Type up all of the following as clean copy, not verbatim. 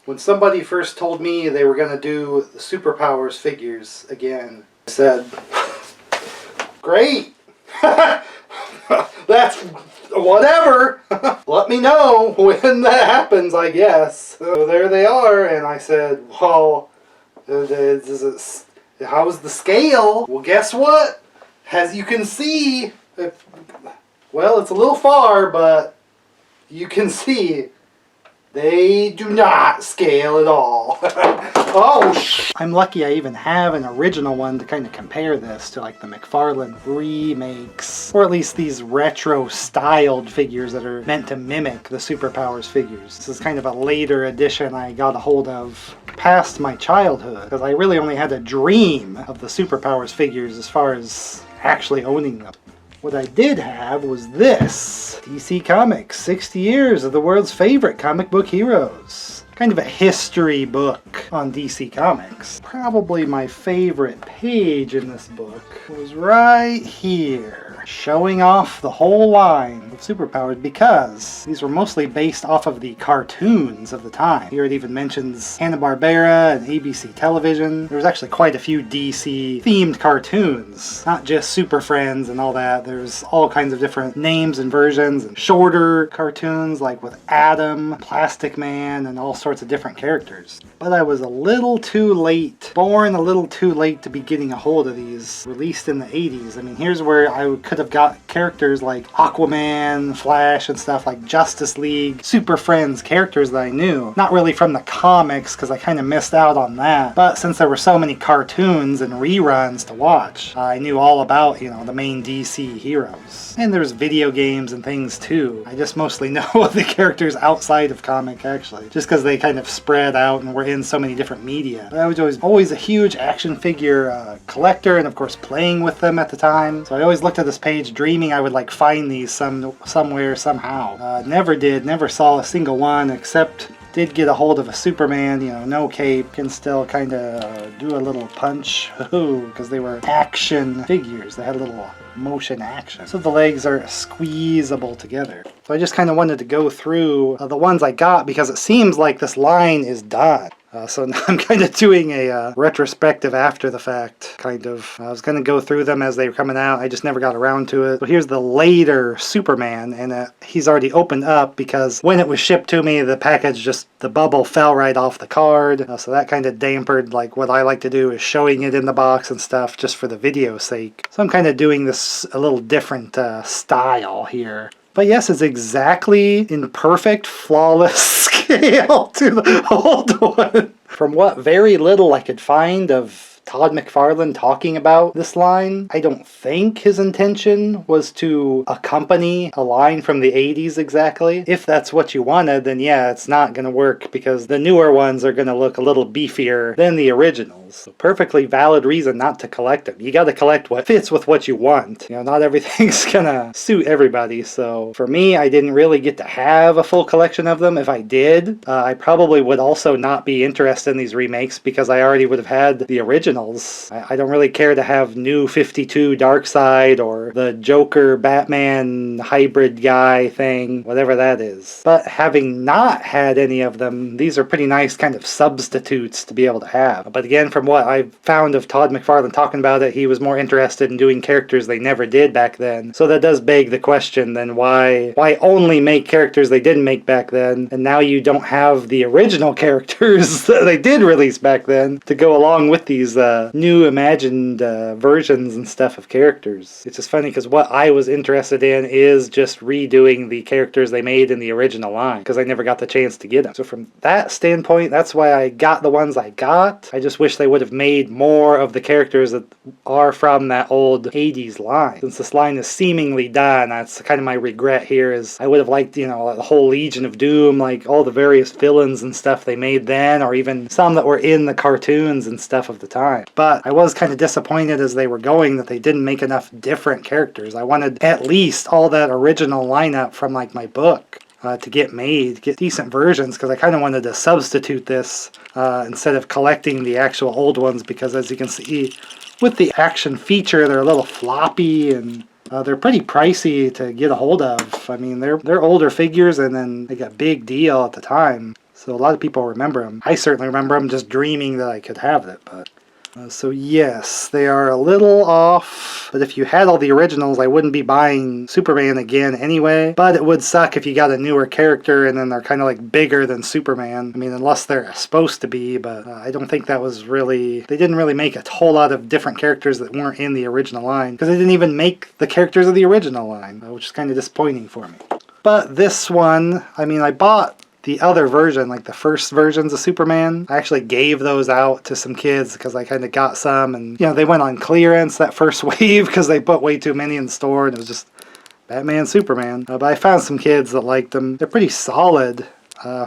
When somebody first told me they were going to do the Superpowers figures again, I said, great! That's whatever! Let me know when that happens, I guess. So there they are, and I said, well, how's the scale? Well, guess what? As you can see, well, it's a little far, but you can see they do not scale at all. Oh, I'm lucky I even have an original one to kind of compare this to, like the McFarlane remakes, or at least these retro styled figures that are meant to mimic the Superpowers figures. This is kind of a later edition I got a hold of past my childhood, because I really only had a dream of the Superpowers figures as far as actually owning them. What I did have was this. DC Comics, 60 years of the world's favorite comic book heroes. Kind of a history book on DC Comics. Probably my favorite page in this book was right here, showing off the whole line of Superpowers, because these were mostly based off of the cartoons of the time. Here it even mentions Hanna-Barbera and ABC Television. There was actually quite a few DC themed cartoons, not just Super Friends and all that. There's all kinds of different names and versions, and shorter cartoons like with Atom, Plastic Man, and all sorts of different characters. But I was a little too late, born a little too late to be getting a hold of these, released in the 80s. I mean, here's where I could have got characters like Aquaman, Flash, and stuff like Justice League, Super Friends, characters that I knew. Not really from the comics, because I kind of missed out on that. But since there were so many cartoons and reruns to watch, I knew all about, you know, the main DC heroes. And there's video games and things too. I just mostly know the characters outside of comic, actually, just because they kind of spread out and were in so many different media. But I was always a huge action figure collector, and of course playing with them at the time. So I always looked at this page dreaming I would like find these somewhere, somehow. Never saw a single one, except did get a hold of a Superman, you know, no cape, can still kind of do a little punch, because they were action figures. They had a little motion action. So the legs are squeezable together. So I just kind of wanted to go through the ones I got, because it seems like this line is done. So now I'm kind of doing a retrospective after the fact, kind of. I was going to go through them as they were coming out. I just never got around to it. So here's the later Superman, and he's already opened up, because when it was shipped to me, the package the bubble fell right off the card. So that kind of dampened, like, what I like to do is showing it in the box and stuff just for the video's sake. So I'm kind of doing this a little different style here. But yes, it's exactly in perfect, flawless scale to the old one. From what very little I could find of Todd McFarlane talking about this line, I don't think his intention was to accompany a line from the 80s exactly. If that's what you wanted, then yeah, it's not going to work, because the newer ones are going to look a little beefier than the originals. So perfectly valid reason not to collect them. You got to collect what fits with what you want. You know, not everything's going to suit everybody. So for me, I didn't really get to have a full collection of them. If I did, I probably would also not be interested in these remakes, because I already would have had the originals. I don't really care to have New 52 Darkseid or the Joker Batman hybrid guy thing, whatever that is. But having not had any of them, these are pretty nice kind of substitutes to be able to have. But again, from what I found of Todd McFarlane talking about it, he was more interested in doing characters they never did back then. So that does beg the question, then why only make characters they didn't make back then, and now you don't have the original characters that they did release back then to go along with these new imagined versions and stuff of characters. It's just funny, because what I was interested in is just redoing the characters they made in the original line, because I never got the chance to get them. So from that standpoint, that's why I got the ones I got. I just wish they would have made more of the characters that are from that old 80s line. Since this line is seemingly done, that's kind of my regret here, is I would have liked, you know, the whole Legion of Doom, like all the various villains and stuff they made then, or even some that were in the cartoons and stuff of the time. But I was kind of disappointed as they were going that they didn't make enough different characters. I wanted at least all that original lineup from like my book to get decent versions, because I kind of wanted to substitute this instead of collecting the actual old ones, because as you can see with the action feature, they're a little floppy, and they're pretty pricey to get a hold of. I mean, they're older figures, and then they got a big deal at the time. So a lot of people remember them. I certainly remember them, just dreaming that I could have it, but... so yes, they are a little off, but if you had all the originals, I wouldn't be buying Superman again anyway. But it would suck if you got a newer character and then they're kind of like bigger than Superman. I mean, unless they're supposed to be, but I don't think that was really... They didn't really make a whole lot of different characters that weren't in the original line, because they didn't even make the characters of the original line, which is kind of disappointing for me. But this one, I mean, I bought the other version, like the first versions of Superman. I actually gave those out to some kids because I kind of got some, and you know, they went on clearance that first wave because they put way too many in the store and it was just Batman, Superman. But I found some kids that liked them. They're pretty solid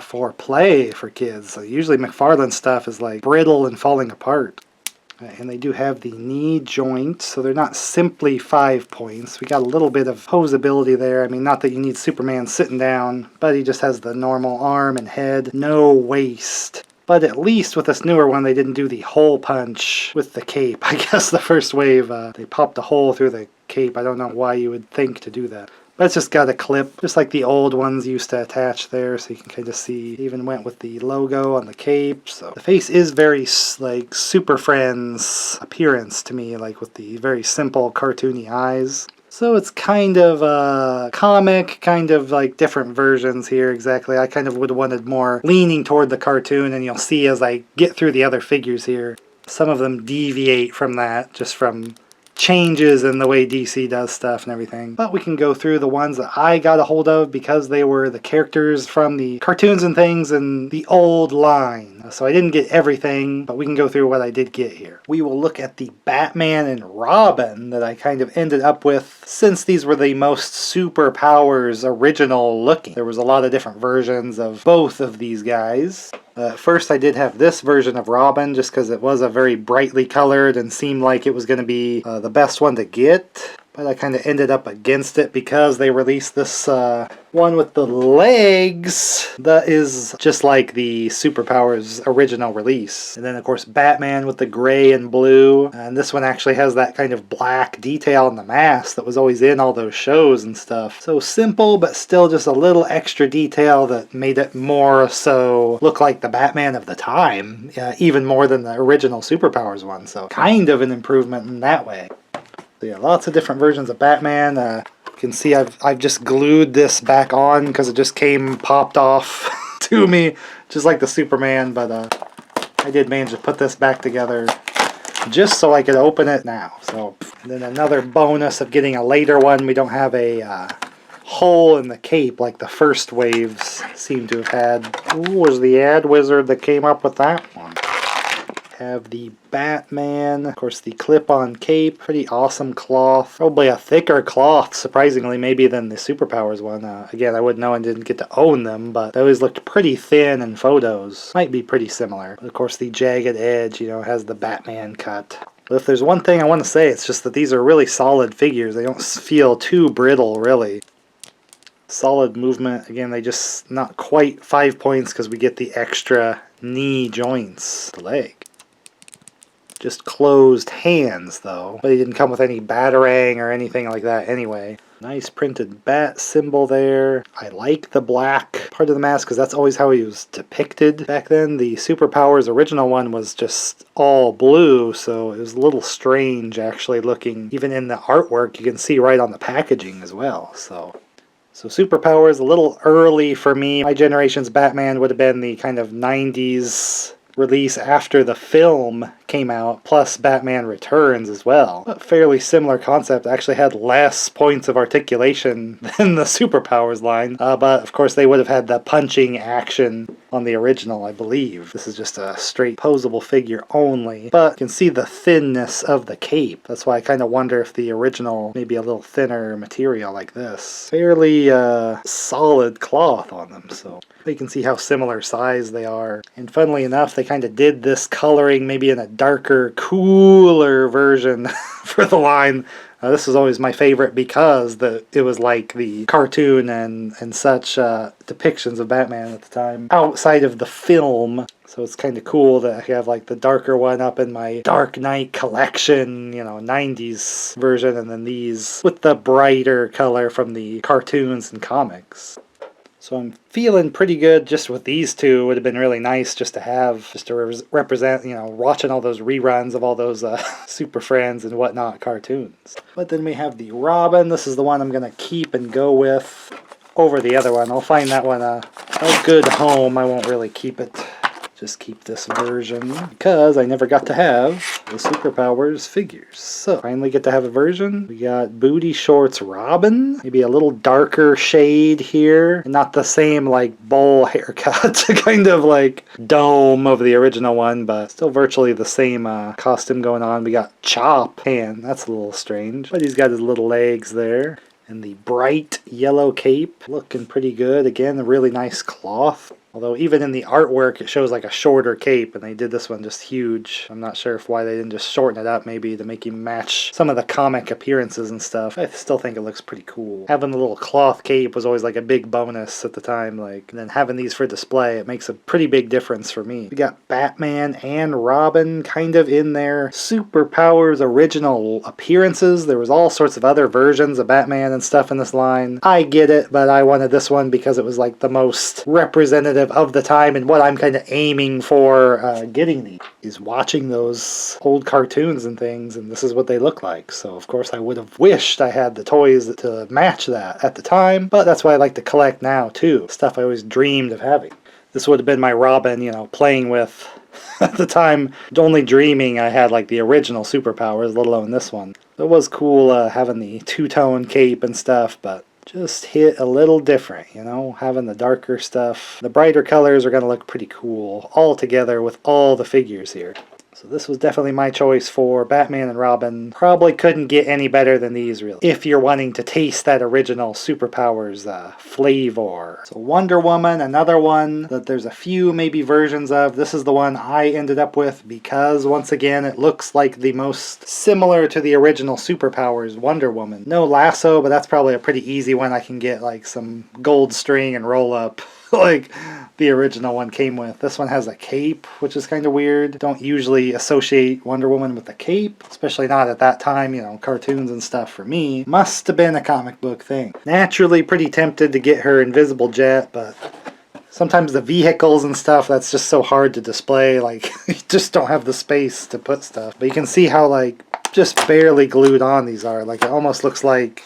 for play for kids. So usually McFarlane stuff is like brittle and falling apart. And they do have the knee joint, so they're not simply 5 points. We got a little bit of posability there. I mean, not that you need Superman sitting down, but he just has the normal arm and head, no waist. But at least with this newer one, they didn't do the hole punch with the cape. I guess the first wave, they popped a hole through the cape. I don't know why you would think to do that. But it's just got a clip, just like the old ones used to attach there, so you can kind of see. It even went with the logo on the cape, so the face is very like Super Friends appearance to me, like with the very simple cartoony eyes. So it's kind of a comic, kind of like different versions here exactly. I kind of would have wanted more leaning toward the cartoon, and you'll see as I get through the other figures here, some of them deviate from that, just from changes in the way DC does stuff and everything. But we can go through the ones that I got a hold of because they were the characters from the cartoons and things in the old line. So I didn't get everything, but we can go through what I did get here. We will look at the Batman and Robin that I kind of ended up with, since these were the most Superpowers original looking. There was a lot of different versions of both of these guys. First I did have this version of Robin just because it was a very brightly colored and seemed like it was going to be the best one to get. But I kind of ended up against it because they released this one with the legs that is just like the Superpowers original release. And then of course Batman with the gray and blue. And this one actually has that kind of black detail in the mask that was always in all those shows and stuff. So simple, but still just a little extra detail that made it more so look like the Batman of the time. Even more than the original Superpowers one. So kind of an improvement in that way. So yeah, lots of different versions of Batman. You can see I've just glued this back on because it just popped off to me, just like the Superman, but I did manage to put this back together just so I could open it now. So then another bonus of getting a later one, we don't have a hole in the cape like the first waves seem to have had. Who was the ad wizard that came up with that one? Have the Batman, of course the clip-on cape, pretty awesome cloth, probably a thicker cloth surprisingly maybe than the Superpowers one. Again, I wouldn't know and didn't get to own them, but they always looked pretty thin in photos. Might be pretty similar. Of course the jagged edge, you know, has the Batman cut. But if there's one thing I want to say, it's just that these are really solid figures. They don't feel too brittle really. Solid movement. Again, they just not quite 5 points because we get the extra knee joints, the leg. Just closed hands though, but he didn't come with any batarang or anything like that anyway. Nice printed bat symbol there. I like the black part of the mask because that's always how he was depicted back then. The Superpowers original one was just all blue, so it was a little strange actually looking. Even in the artwork you can see right on the packaging as well. So Superpowers a little early for me. My generation's Batman would have been the kind of 90s release after the film came out, plus Batman Returns as well. But fairly similar concept. Actually had less points of articulation than the Superpowers line, but of course they would have had the punching action on the original, I believe. This is just a straight posable figure only, but you can see the thinness of the cape. That's why I kind of wonder if the original maybe a little thinner material like this. Fairly solid cloth on them, so you can see how similar size they are. And funnily enough, they kind of did this coloring maybe in a darker, cooler version for the line. This was always my favorite because it was like the cartoon and such depictions of Batman at the time outside of the film. So it's kind of cool that I have like the darker one up in my Dark Knight collection, you know, 90s version, and then these with the brighter color from the cartoons and comics. So I'm feeling pretty good just with these two. It would have been really nice just to have, just to represent, you know, watching all those reruns of all those Super Friends and whatnot cartoons. But then we have the Robin. This is the one I'm going to keep and go with over the other one. I'll find that one a good home. I won't really keep it. Just keep this version because I never got to have the Superpowers figures. So finally get to have a version. We got Booty Shorts Robin. Maybe a little darker shade here. And not the same like bowl haircut. Kind of like dome of the original one. But still virtually the same costume going on. We got Chop Hand. That's a little strange. But he's got his little legs there. And the bright yellow cape. Looking pretty good. Again, a really nice cloth. Although even in the artwork it shows like a shorter cape, and they did this one just huge. I'm not sure why they didn't just shorten it up maybe to make him match some of the comic appearances and stuff. I still think it looks pretty cool. Having the little cloth cape was always like a big bonus at the time, like, and then having these for display, it makes a pretty big difference for me. We got Batman and Robin kind of in their Superpowers original appearances. There was all sorts of other versions of Batman and stuff in this line. I get it, but I wanted this one because it was like the most representative of the time and what I'm kind of aiming for getting these is watching those old cartoons and things, and this is what they look like. So of course I would have wished I had the toys to match that at the time, but that's why I like to collect now too. Stuff I always dreamed of having. This would have been my Robin, you know, playing with at the time, only dreaming I had like the original Superpowers, let alone this one. It was cool having the two-tone cape and stuff, but just hit a little different, you know, having the darker stuff. The brighter colors are going to look pretty cool all together with all the figures here. So this was definitely my choice for Batman and Robin. Probably couldn't get any better than these, really, if you're wanting to taste that original Superpowers flavor. So Wonder Woman, another one that there's a few maybe versions of. This is the one I ended up with because, once again, it looks like the most similar to the original Superpowers Wonder Woman. No lasso, but that's probably a pretty easy one. I can get like some gold string and roll up like the original one came with. This one has a cape, which is kind of weird. Don't usually associate Wonder Woman with a cape, especially not at that time, you know, cartoons and stuff for me. Must have been a comic book thing. Naturally pretty tempted to get her invisible jet, but sometimes the vehicles and stuff, that's just so hard to display, like you just don't have the space to put stuff. But you can see how like just barely glued on these are. Like it almost looks like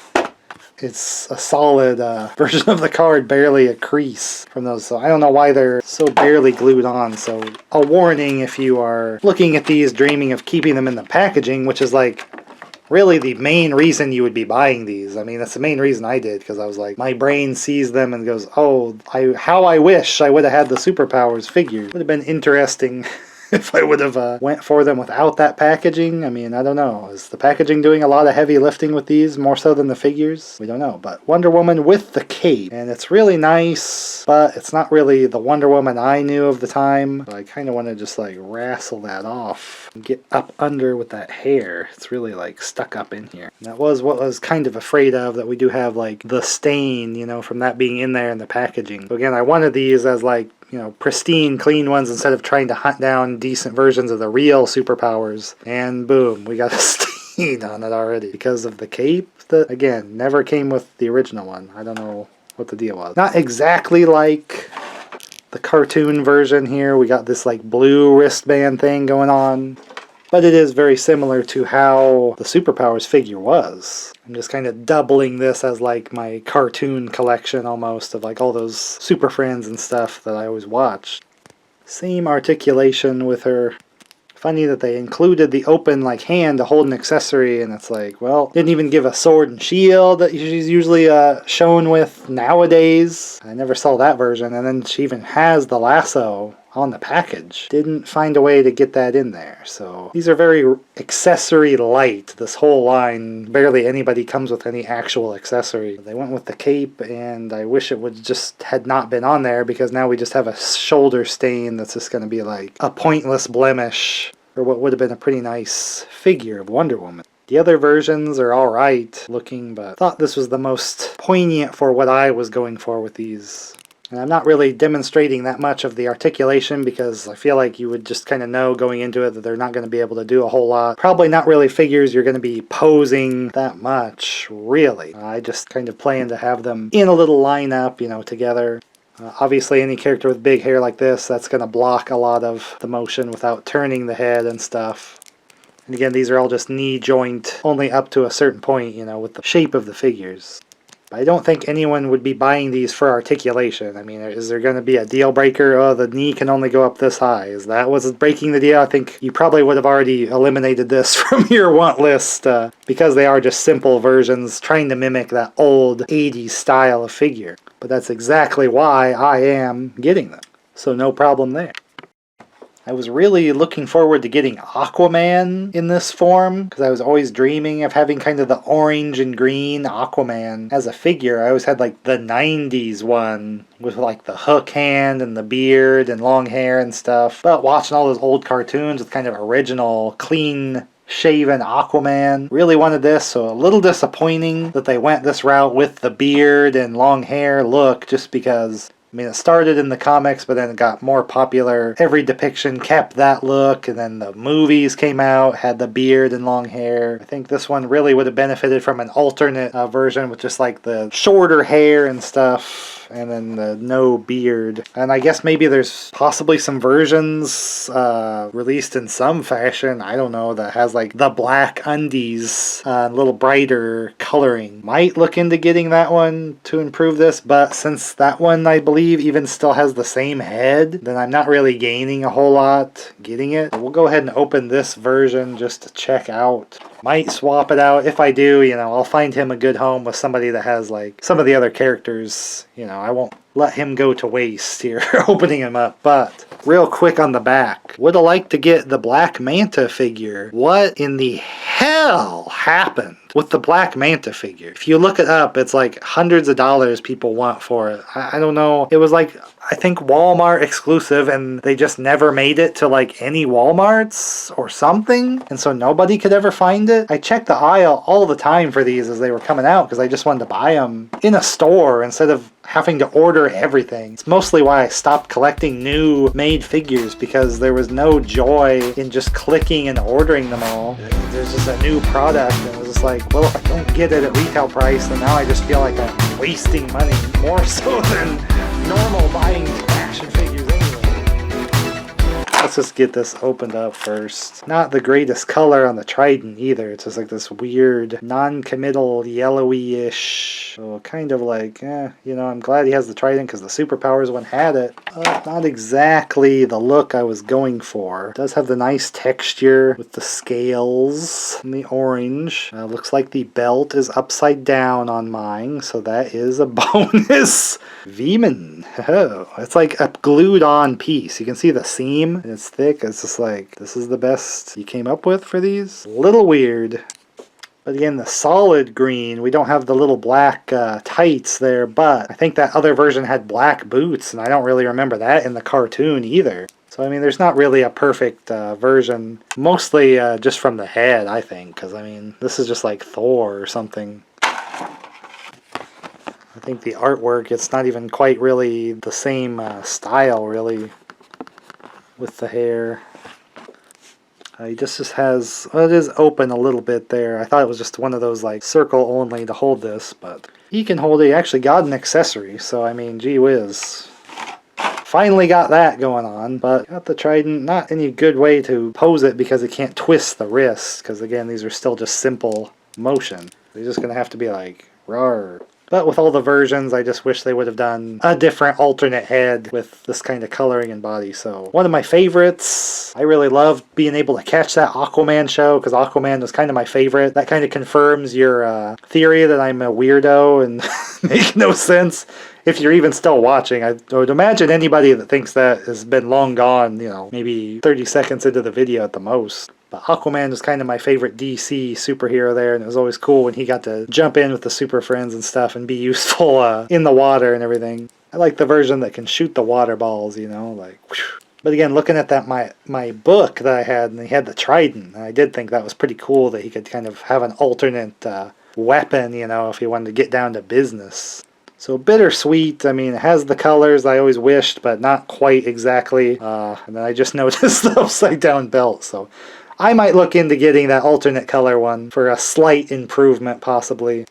it's a solid version of the card, barely a crease from those. So I don't know why they're so barely glued on. So a warning if you are looking at these dreaming of keeping them in the packaging, which is like really the main reason you would be buying these. I mean, that's the main reason I did, because I was like, my brain sees them and goes, oh, how I wish I would have had the Superpowers figure. Would have been interesting if I would have went for them without that packaging. I mean, I don't know. Is the packaging doing a lot of heavy lifting with these, more so than the figures? We don't know. But Wonder Woman with the cape. And it's really nice, but it's not really the Wonder Woman I knew of the time. So I kind of want to just like wrestle that off and get up under with that hair. It's really like stuck up in here. And that was what I was kind of afraid of, that we do have like the stain, you know, from that being in there in the packaging. So again, I wanted these as like, you know, pristine, clean ones instead of trying to hunt down decent versions of the real Superpowers. And boom, we got a stain on it already because of the cape that, again, never came with the original one. I don't know what the deal was. Not exactly like the cartoon version here. We got this like blue wristband thing going on. But it is very similar to how the Superpowers figure was. I'm just kind of doubling this as like my cartoon collection almost of like all those Super Friends and stuff that I always watched. Same articulation with her. Funny that they included the open like hand to hold an accessory, and it's like, well, didn't even give a sword and shield that she's usually shown with nowadays. I never saw that version, and then she even has the lasso on the package. Didn't find a way to get that in there. So these are very accessory light. This whole line, barely anybody comes with any actual accessory. They went with the cape, and I wish it would just had not been on there, because now we just have a shoulder stain that's just going to be like a pointless blemish for what would have been a pretty nice figure of Wonder Woman. The other versions are alright looking, but I thought this was the most poignant for what I was going for with these. And I'm not really demonstrating that much of the articulation, because I feel like you would just kind of know going into it that they're not going to be able to do a whole lot. Probably not really figures you're going to be posing that much, really. I just kind of plan to have them in a little lineup, you know, together. Obviously any character with big hair like this, that's going to block a lot of the motion without turning the head and stuff. And again, these are all just knee joint only up to a certain point, you know, with the shape of the figures. I don't think anyone would be buying these for articulation. I mean, is there going to be a deal breaker? Oh, the knee can only go up this high. Is that what's breaking the deal? I think you probably would have already eliminated this from your want list because they are just simple versions trying to mimic that old 80s style of figure. But that's exactly why I am getting them. So no problem there. I was really looking forward to getting Aquaman in this form, because I was always dreaming of having kind of the orange and green Aquaman as a figure. I always had like the 90s one with like the hook hand and the beard and long hair and stuff. But watching all those old cartoons with kind of original, clean shaven Aquaman, really wanted this, so a little disappointing that they went this route with the beard and long hair look, just because I mean, it started in the comics, but then it got more popular. Every depiction kept that look, and then the movies came out, had the beard and long hair. I think this one really would have benefited from an alternate version with just like the shorter hair and stuff, and then the no beard. And I guess maybe there's possibly some versions released in some fashion, I don't know, that has like the black undies, a little brighter coloring. Might look into getting that one to improve this, but since that one, I believe, even still has the same head, then I'm not really gaining a whole lot getting it. We'll go ahead and open this version just to check out. Might swap it out. If I do, you know, I'll find him a good home with somebody that has like some of the other characters. You know, I won't let him go to waste here opening him up. But real quick on the back, would have liked to get the Black Manta figure. What in the hell happened with the Black Manta figure? If you look it up, it's like hundreds of dollars people want for it. I don't know. It was like, I think Walmart exclusive, and they just never made it to like any Walmarts or something, and so nobody could ever find it. I checked the aisle all the time for these as they were coming out because I just wanted to buy them in a store instead of having to order everything. It's mostly why I stopped collecting new made figures, because there was no joy in just clicking and ordering them all. There's just a new product, and it was just like, well, if I don't get it at retail price, then now I just feel like I'm wasting money more so than normal buying action figures anyway. Let's just get this opened up first. Not the greatest color on the Trident either. It's just like this weird non-committal yellowy-ish. So kind of like, you know, I'm glad he has the Trident because the Superpowers one had it. But not exactly the look I was going for. It does have the nice texture with the scales and the orange. Looks like the belt is upside down on mine, so that is a bonus. Veman. Oh, it's like a glued on piece. You can see the seam. It's thick. It's just like, this is the best you came up with for these? A little weird. But again, the solid green, we don't have the little black tights there, but I think that other version had black boots, and I don't really remember that in the cartoon either. So, I mean, there's not really a perfect version. Mostly just from the head, I think, because, I mean, this is just like Thor or something. I think the artwork, it's not even quite really the same style, really, with the hair. He just has, well, it is open a little bit there. I thought it was just one of those like circle only to hold this, but he can hold it. He actually got an accessory, so I mean, gee whiz. Finally got that going on, but got the Trident. Not any good way to pose it because it can't twist the wrist, because again, these are still just simple motion. They're just going to have to be like, rawr. But with all the versions, I just wish they would have done a different alternate head with this kind of coloring and body. So one of my favorites. I really loved being able to catch that Aquaman show, because Aquaman was kind of my favorite. That kind of confirms your theory that I'm a weirdo and make no sense. If you're even still watching, I would imagine anybody that thinks that has been long gone, you know, maybe 30 seconds into the video at the most. But Aquaman was kind of my favorite DC superhero there, and it was always cool when he got to jump in with the Super Friends and stuff and be useful in the water and everything. I like the version that can shoot the water balls, you know, like whew. But again, looking at that my book that I had, and he had the Trident, and I did think that was pretty cool that he could kind of have an alternate weapon, you know, if he wanted to get down to business. So bittersweet. I mean, it has the colors I always wished, but not quite exactly. And then I just noticed the upside down belt, so I might look into getting that alternate color one for a slight improvement, possibly.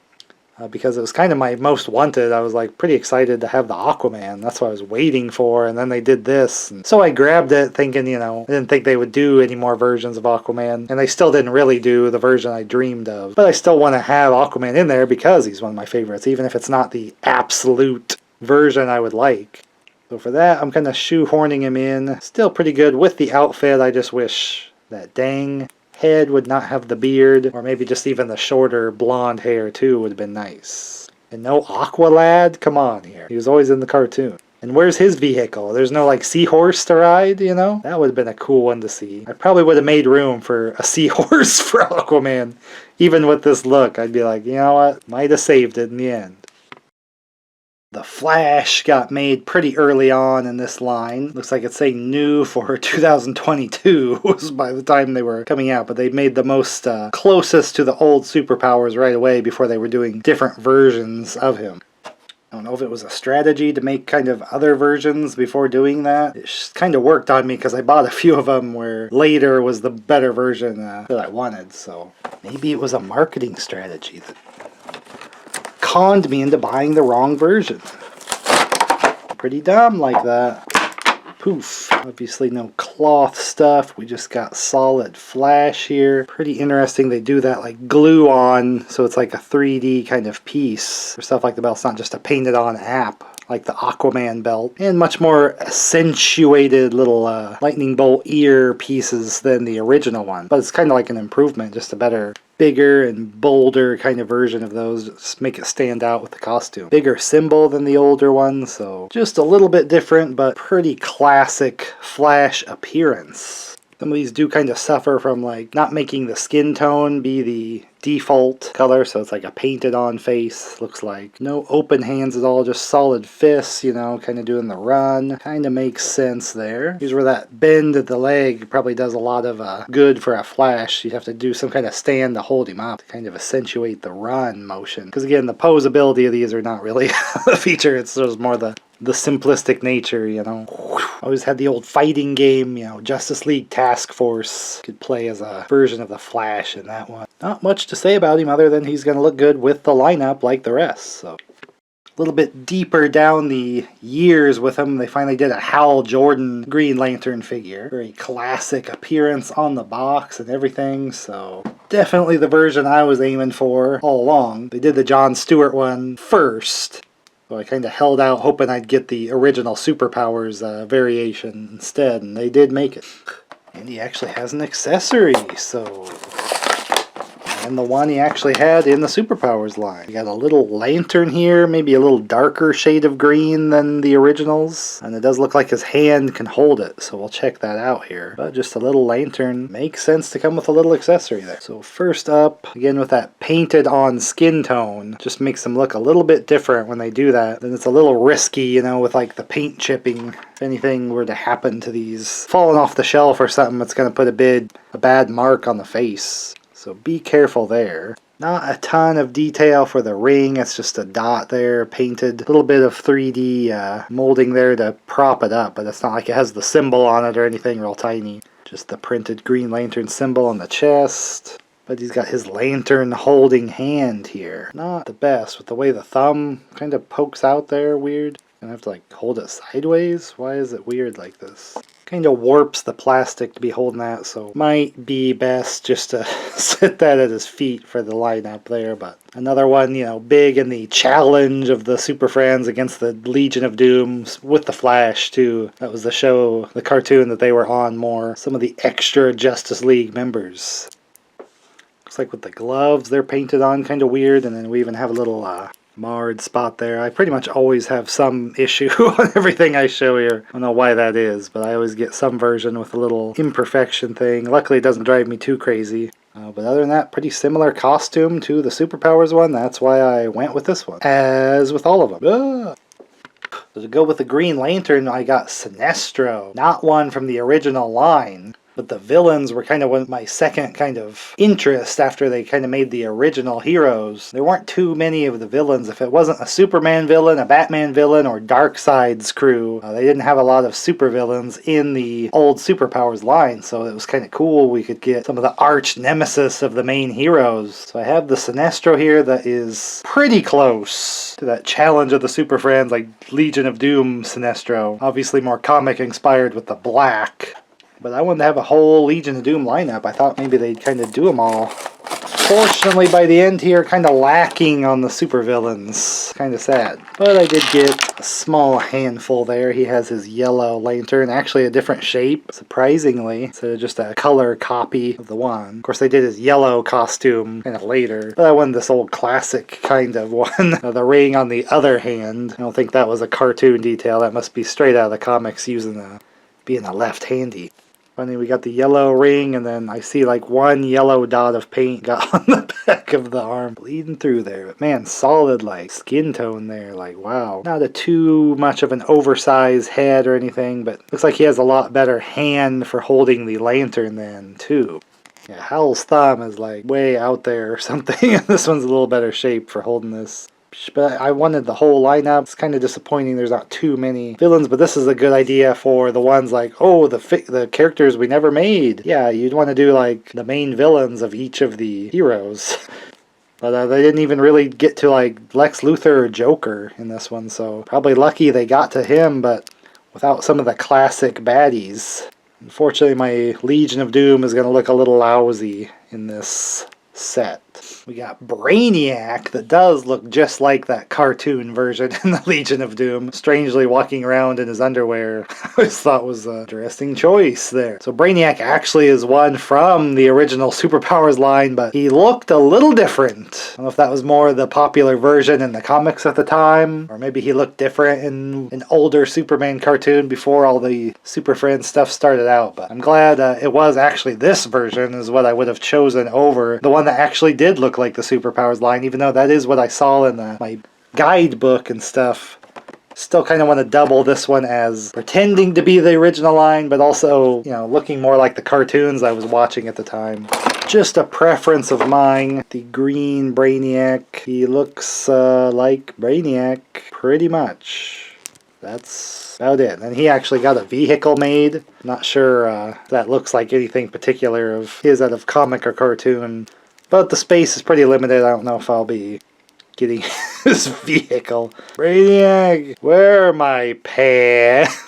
because it was kind of my most wanted. I was like pretty excited to have the Aquaman. That's what I was waiting for, and then they did this. And so I grabbed it thinking, you know, I didn't think they would do any more versions of Aquaman, and they still didn't really do the version I dreamed of. But I still want to have Aquaman in there because he's one of my favorites, even if it's not the absolute version I would like. So for that, I'm kind of shoehorning him in. Still pretty good with the outfit. I just wish that dang head would not have the beard, or maybe just even the shorter blonde hair too would have been nice. And no Aqualad? Come on here. He was always in the cartoon. And where's his vehicle? There's no like seahorse to ride, you know? That would have been a cool one to see. I probably would have made room for a seahorse for Aquaman. Even with this look, I'd be like, you know what? Might have saved it in the end. The Flash got made pretty early on in this line. Looks like it's saying new for 2022 was by the time they were coming out, but they made the most closest to the old superpowers right away before they were doing different versions of him. I don't know if it was a strategy to make kind of other versions before doing that. It kind of worked on me because I bought a few of them where later was the better version that I wanted, so maybe it was a marketing strategy that conned me into buying the wrong version. Pretty dumb like that. Poof. Obviously no cloth stuff. We just got solid Flash here. Pretty interesting they do that like glue on, so it's like a 3D kind of piece. For stuff like the belt, it's not just a painted on app like the Aquaman belt. And much more accentuated little lightning bolt ear pieces than the original one. But it's kind of like an improvement, just a better, bigger and bolder kind of version of those. Just make it stand out with the costume. Bigger symbol than the older one, so just a little bit different, but pretty classic Flash appearance. Some of these do kind of suffer from like not making the skin tone be the default color, so it's like a painted on face. Looks like no open hands at all, just solid fists, you know, kind of doing the run. Kind of makes sense there. Here's where that bend at the leg probably does a lot of good for a Flash. You have to do some kind of stand to hold him up to kind of accentuate the run motion, because again, the posability of these are not really a feature. It's just more the simplistic nature, you know. Always had the old fighting game, you know, Justice League Task Force. Could play as a version of the Flash in that one. Not much to say about him other than he's going to look good with the lineup like the rest, so. A little bit deeper down the years with him, they finally did a Hal Jordan Green Lantern figure. Very classic appearance on the box and everything, so definitely the version I was aiming for all along. They did the Jon Stewart one first, so I kind of held out hoping I'd get the original Superpowers variation instead, and they did make it. And he actually has an accessory, so... And the one he actually had in the Superpowers line. You got a little lantern here, maybe a little darker shade of green than the originals. And it does look like his hand can hold it, so we'll check that out here. But just a little lantern makes sense to come with a little accessory there. So first up, again with that painted on skin tone, just makes them look a little bit different when they do that. Then it's a little risky, you know, with like the paint chipping. If anything were to happen to these falling off the shelf or something, it's going to put a bad mark on the face. So be careful there. Not a ton of detail for the ring, it's just a dot there painted. A little bit of 3D molding there to prop it up, but it's not like it has the symbol on it or anything real tiny. Just the printed Green Lantern symbol on the chest. But he's got his lantern holding hand here. Not the best with the way the thumb kind of pokes out there, weird. Gonna have to like hold it sideways? Why is it weird like this? Kind of warps the plastic to be holding that, so might be best just to sit that at his feet for the lineup there. But another one, you know, big in the challenge of the Super Friends against the Legion of Doom with the Flash too. That was the show, the cartoon that they were on more. Some of the extra Justice League members. Looks like with the gloves they're painted on kind of weird, and then we even have a little marred spot there. I pretty much always have some issue on everything I show here. I don't know why that is, but I always get some version with a little imperfection thing. Luckily it doesn't drive me too crazy. But other than that, pretty similar costume to the Superpowers one. That's why I went with this one, as with all of them. So to go with the Green Lantern, I got Sinestro. Not one from the original line, But the villains were kind of my second kind of interest after they kind of made the original heroes. There weren't too many of the villains. If it wasn't a Superman villain, a Batman villain, or Darkseid's crew, they didn't have a lot of supervillains in the old Superpowers line, so it was kind of cool we could get some of the arch nemesis of the main heroes. So I have the Sinestro here that is pretty close to that Challenge of the Super Friends, like Legion of Doom Sinestro. Obviously more comic inspired with the black. But I wanted to have a whole Legion of Doom lineup. I thought maybe they'd kind of do them all. Fortunately, by the end here, kind of lacking on the supervillains. Kind of sad. But I did get a small handful there. He has his yellow lantern, actually a different shape, surprisingly, instead of just a color copy of the one. Of course, they did his yellow costume kind of later. But I wanted this old classic kind of one. The ring on the other hand. I don't think that was a cartoon detail. That must be straight out of the comics using being a left-handy. Funny, we got the yellow ring, and then I see like one yellow dot of paint got on the back of the arm. Bleeding through there. But man, solid like skin tone there. Like, wow. Not a too much of an oversized head or anything, but looks like he has a lot better hand for holding the lantern than too. Yeah, Howl's thumb is like way out there or something. This one's a little better shape for holding this. But I wanted the whole lineup. It's kind of disappointing there's not too many villains, but this is a good idea for the ones like, oh, the characters we never made. Yeah, you'd want to do like the main villains of each of the heroes. But they didn't even really get to like Lex Luthor or Joker in this one, so probably lucky they got to him, but without some of the classic baddies. Unfortunately, my Legion of Doom is going to look a little lousy in this set. We got Brainiac that does look just like that cartoon version in the Legion of Doom, strangely walking around in his underwear. I always thought was an interesting choice there. So Brainiac actually is one from the original Superpowers line, but he looked a little different. I don't know if that was more the popular version in the comics at the time, or maybe he looked different in an older Superman cartoon before all the Super Friends stuff started out, but I'm glad it was actually this version is what I would have chosen over the one that actually did look like the Superpowers line, even though that is what I saw in my guidebook and stuff. Still kind of want to double this one as pretending to be the original line, but also, you know, looking more like the cartoons I was watching at the time. Just a preference of mine. The green Brainiac. He looks like Brainiac pretty much. That's about it. And he actually got a vehicle made. Not sure if that looks like anything particular of his out of comic or cartoon. But the space is pretty limited. I don't know if I'll be getting his vehicle. Brainiac, where are my pants?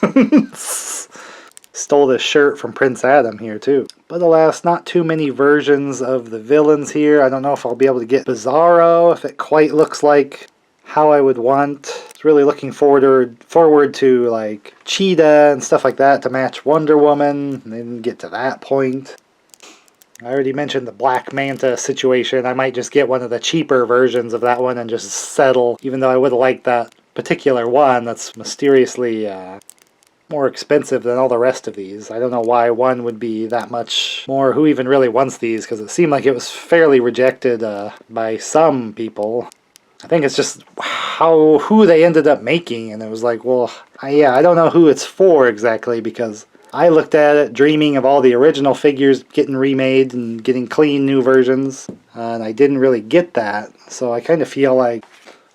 Stole this shirt from Prince Adam here too. But alas, not too many versions of the villains here. I don't know if I'll be able to get Bizarro, if it quite looks like how I would want. It's really looking forward to like Cheetah and stuff like that to match Wonder Woman. And they didn't get to that point. I already mentioned the Black Manta situation. I might just get one of the cheaper versions of that one and just settle, even though I would have liked that particular one that's mysteriously more expensive than all the rest of these. I don't know why one would be that much more. Who even really wants these? Because it seemed like it was fairly rejected by some people. I think it's just who they ended up making, and it was like, well, I don't know who it's for exactly, because I looked at it dreaming of all the original figures getting remade and getting clean new versions, and I didn't really get that, so I kind of feel like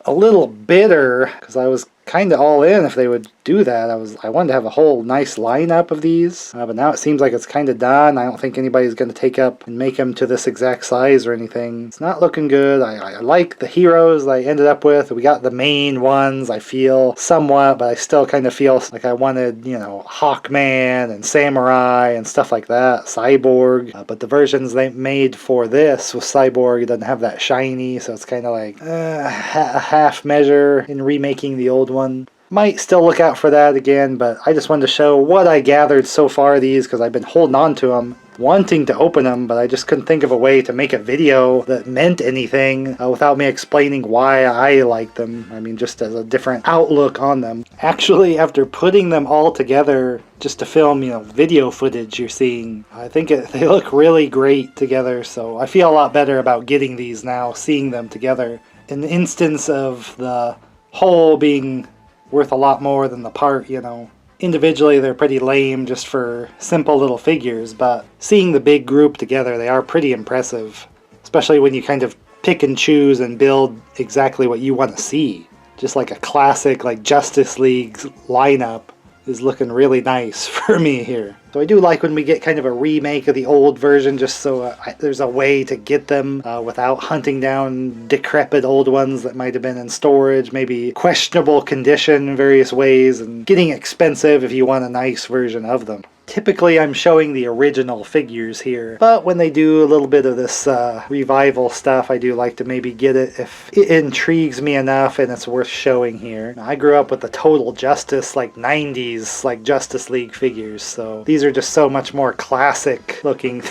a little bitter, because I was kind of all in if they would do that. I wanted to have a whole nice lineup of these, but now it seems like it's kind of done. I don't think anybody's going to take up and make them to this exact size or anything. It's not looking good. I like the heroes I ended up with. We got the main ones, I feel, somewhat, but I still kind of feel like I wanted, you know, Hawkman and Samurai and stuff like that, Cyborg. But the versions they made for this with Cyborg, it doesn't have that shiny, so it's kind of like a half measure in remaking the old one. Might still look out for that again, but I just wanted to show what I gathered so far of these, because I've been holding on to them, wanting to open them, but I just couldn't think of a way to make a video that meant anything without me explaining why I like them. I mean, just as a different outlook on them. Actually, after putting them all together just to film, you know, video footage you're seeing, I think they look really great together, so I feel a lot better about getting these now, seeing them together. In the instance of the whole being worth a lot more than the part, you know. Individually, they're pretty lame just for simple little figures, but seeing the big group together, they are pretty impressive. Especially when you kind of pick and choose and build exactly what you want to see. Just like a classic like Justice League lineup is looking really nice for me here. So I do like when we get kind of a remake of the old version, just so there's a way to get them without hunting down decrepit old ones that might have been in storage, maybe questionable condition in various ways, and getting expensive if you want a nice version of them. Typically I'm showing the original figures here, but when they do a little bit of this revival stuff, I do like to maybe get it if it intrigues me enough and it's worth showing here. Now, I grew up with the Total Justice, like 90s, like Justice League figures, so these are just so much more classic looking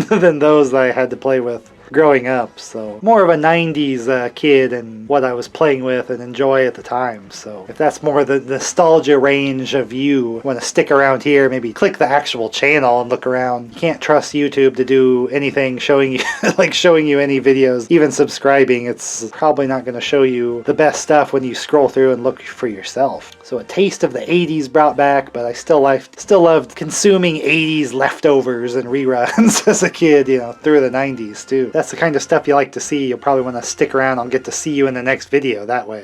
than those that I had to play with growing up. So more of a 90s kid and what I was playing with and enjoy at the time. So if that's more the nostalgia range of you want to stick around here, maybe click the actual channel and look around. You can't trust YouTube to do anything showing you like showing you any videos. Even subscribing, it's probably not going to show you the best stuff when you scroll through and look for yourself. So a taste of the 80s brought back, but I still loved consuming 80s leftovers and reruns as a kid, you know, through the 90s too. That's the kind of stuff you like to see. You'll probably want to stick around. I'll get to see you in the next video that way.